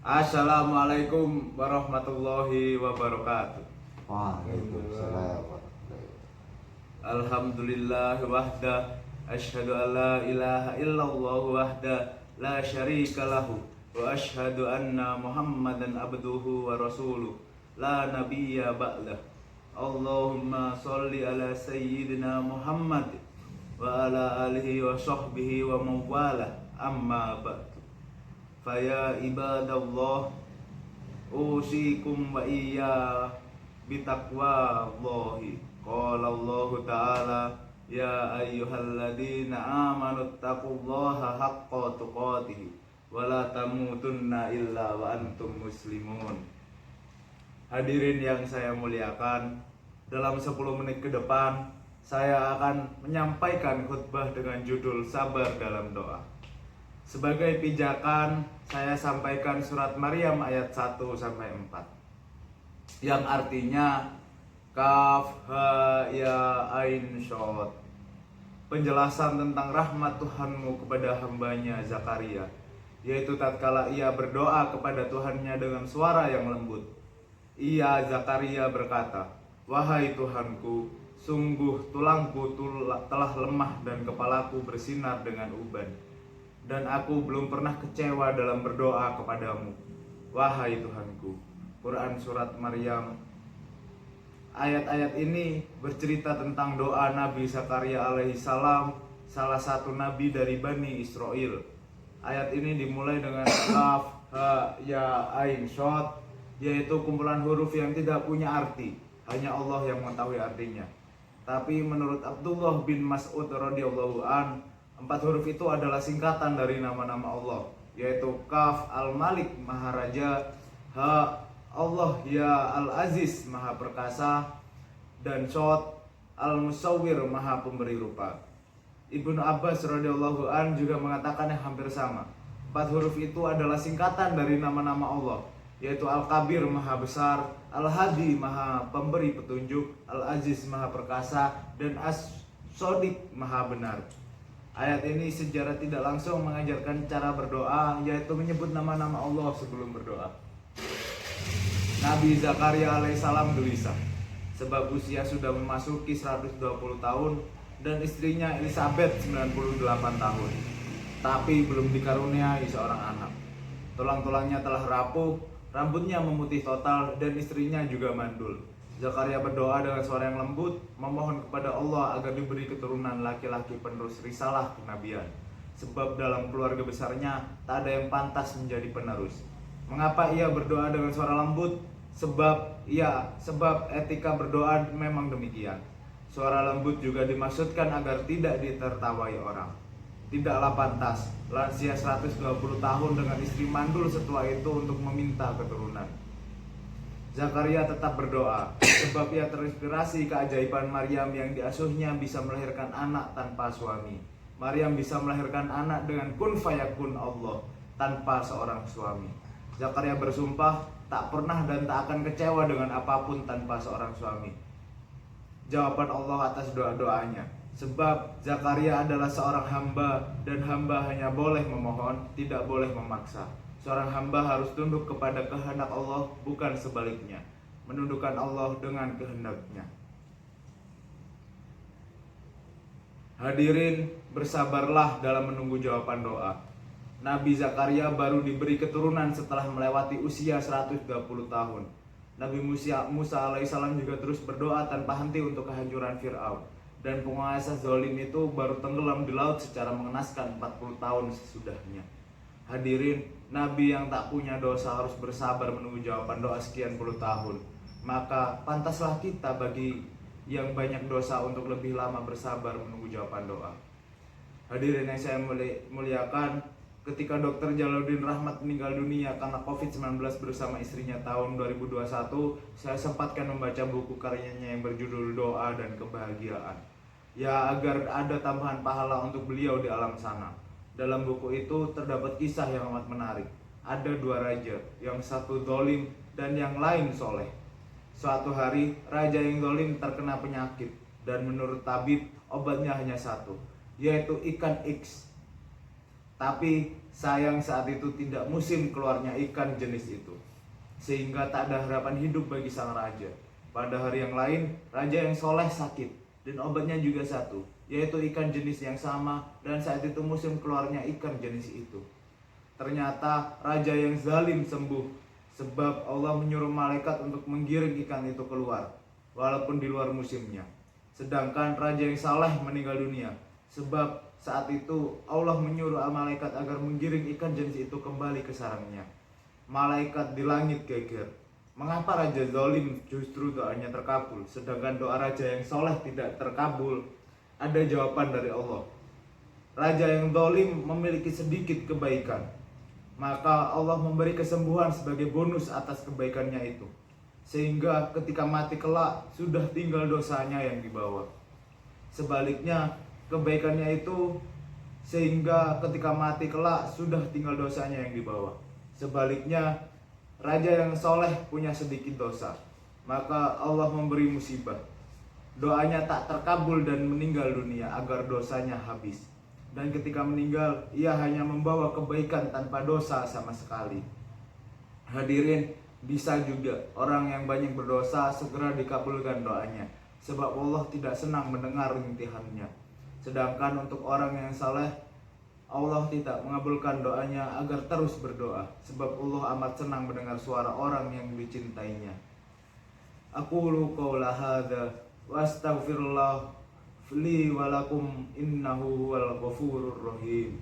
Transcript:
Assalamualaikum warahmatullahi wabarakatuh. Waalaikumsalam. Alhamdulillah wahda, asyhadu an la ilaha illallah wahda, la syarika lahu, wa asyhadu anna Muhammadan abduhu wa rasuluh, la nabiyya ba'dah. Allahumma sholli ala sayyidina Muhammad wa ala alihi wa sahbihi wa mawala, amma ba'du. Faya ibadallah, usikum wa iya bitaqwallahi. Qala Allah Ta'ala, ya ayyuhalladzina amanu taqullaha haqqa tuqatih wa la tamutunna illa wa antum muslimun. Hadirin yang saya muliakan, dalam 10 menit ke depan saya akan menyampaikan khutbah dengan judul Sabar dalam Doa. Sebagai pijakan, saya sampaikan surat Maryam ayat 1-4 yang artinya Kaf ha ya ain shod. Penjelasan tentang rahmat Tuhanmu kepada hambanya Zakaria, yaitu tatkala ia berdoa kepada Tuhannya dengan suara yang lembut. Ia Zakaria berkata, "Wahai Tuhanku, sungguh tulangku telah lemah dan kepalaku bersinar dengan uban. Dan aku belum pernah kecewa dalam berdoa kepadamu, wahai Tuhanku." Quran Surat Maryam. Ayat-ayat ini bercerita tentang doa Nabi Zakaria alaihissalam, salah satu nabi dari Bani Israel. Ayat ini dimulai dengan Kaf, Ha, Ya, Ain, Shod, yaitu kumpulan huruf yang tidak punya arti, hanya Allah yang mengetahui artinya. Tapi menurut Abdullah bin Mas'ud radhiyallahu an, 4 huruf itu adalah singkatan dari nama-nama Allah, yaitu Kaf Al-Malik Maharaja, Ha Allah Ya Al-Aziz Maha Perkasa, dan Shod Al-Musawwir Maha Pemberi Rupa. Ibnu Abbas radhiyallahu an juga mengatakan yang hampir sama. 4 huruf itu adalah singkatan dari nama-nama Allah, yaitu Al-Kabir Maha Besar, Al-Hadi Maha Pemberi Petunjuk, Al-Aziz Maha Perkasa, dan As-Shodiq Maha Benar. Ayat ini secara tidak langsung mengajarkan cara berdoa, yaitu menyebut nama-nama Allah sebelum berdoa. Nabi Zakaria alaihissalam gelisah sebab usia sudah memasuki 120 tahun dan istrinya Elizabeth 98 tahun, tapi belum dikaruniai seorang anak. Tulang-tulangnya telah rapuh, rambutnya memutih total, dan istrinya juga mandul. Zakaria berdoa dengan suara yang lembut, memohon kepada Allah agar diberi keturunan laki-laki penerus risalah kenabian, sebab dalam keluarga besarnya tak ada yang pantas menjadi penerus. Mengapa ia berdoa dengan suara lembut? Sebab etika berdoa memang demikian. Suara lembut juga dimaksudkan agar tidak ditertawai orang. Tidaklah pantas lansia 120 tahun dengan istri mandul setua itu untuk meminta keturunan. Zakaria tetap berdoa sebab ia terinspirasi keajaiban Maryam yang diasuhnya bisa melahirkan anak tanpa suami. Maryam bisa melahirkan anak dengan kun fayakun Allah tanpa seorang suami. Zakaria bersumpah tak pernah dan tak akan kecewa dengan apapun tanpa seorang suami. Jawaban Allah atas doa-doanya, sebab Zakaria adalah seorang hamba, dan hamba hanya boleh memohon, tidak boleh memaksa. Seorang hamba harus tunduk kepada kehendak Allah, bukan sebaliknya, menundukkan Allah dengan kehendaknya. Hadirin, bersabarlah dalam menunggu jawaban doa. Nabi Zakaria baru diberi keturunan setelah melewati usia 120 tahun. Nabi Musa alaihissalam juga terus berdoa tanpa henti untuk kehancuran Fir'aun. Dan penguasa zalim itu baru tenggelam di laut secara mengenaskan 40 tahun sesudahnya. Hadirin, Nabi yang tak punya dosa harus bersabar menunggu jawaban doa sekian puluh tahun. Maka pantaslah kita bagi yang banyak dosa untuk lebih lama bersabar menunggu jawaban doa. Hadirin yang saya muliakan, ketika Dr. Jalaluddin Rahmat meninggal dunia karena COVID-19 bersama istrinya tahun 2021, saya sempatkan membaca buku karyanya yang berjudul Doa dan Kebahagiaan, ya agar ada tambahan pahala untuk beliau di alam sana. Dalam buku itu terdapat kisah yang amat menarik. Ada 2 raja, yang satu zalim dan yang lain soleh. Suatu hari, raja yang zalim terkena penyakit, dan menurut tabib, obatnya hanya satu, yaitu ikan X. Tapi sayang saat itu tidak musim keluarnya ikan jenis itu, sehingga tak ada harapan hidup bagi sang raja. Pada hari yang lain, raja yang soleh sakit, dan obatnya juga satu, yaitu ikan jenis yang sama, dan saat itu musim keluarnya ikan jenis itu. Ternyata raja yang zalim sembuh, sebab Allah menyuruh malaikat untuk menggiring ikan itu keluar, walaupun di luar musimnya. Sedangkan raja yang saleh meninggal dunia, sebab saat itu Allah menyuruh malaikat agar menggiring ikan jenis itu kembali ke sarangnya. Malaikat di langit geger. Mengapa raja zalim justru doanya terkabul, sedangkan doa raja yang soleh tidak terkabul? Ada jawaban dari Allah. Raja yang zalim memiliki sedikit kebaikan, maka Allah memberi kesembuhan sebagai bonus atas kebaikannya itu, sehingga ketika mati kelak sudah tinggal dosanya yang dibawa. Sebaliknya kebaikannya itu sehingga ketika mati kelak sudah tinggal dosanya yang dibawa. Sebaliknya raja yang soleh punya sedikit dosa, maka Allah memberi musibah. Doanya tak terkabul dan meninggal dunia agar dosanya habis. Dan ketika meninggal, ia hanya membawa kebaikan tanpa dosa sama sekali. Hadirin, bisa juga orang yang banyak berdosa segera dikabulkan doanya, sebab Allah tidak senang mendengar rintihannya. Sedangkan untuk orang yang saleh, Allah tidak mengabulkan doanya agar terus berdoa, sebab Allah amat senang mendengar suara orang yang dicintainya. Aqulu qawla hadza wa astaghfirullah li wa lakum innahu huwal ghafurur rahim.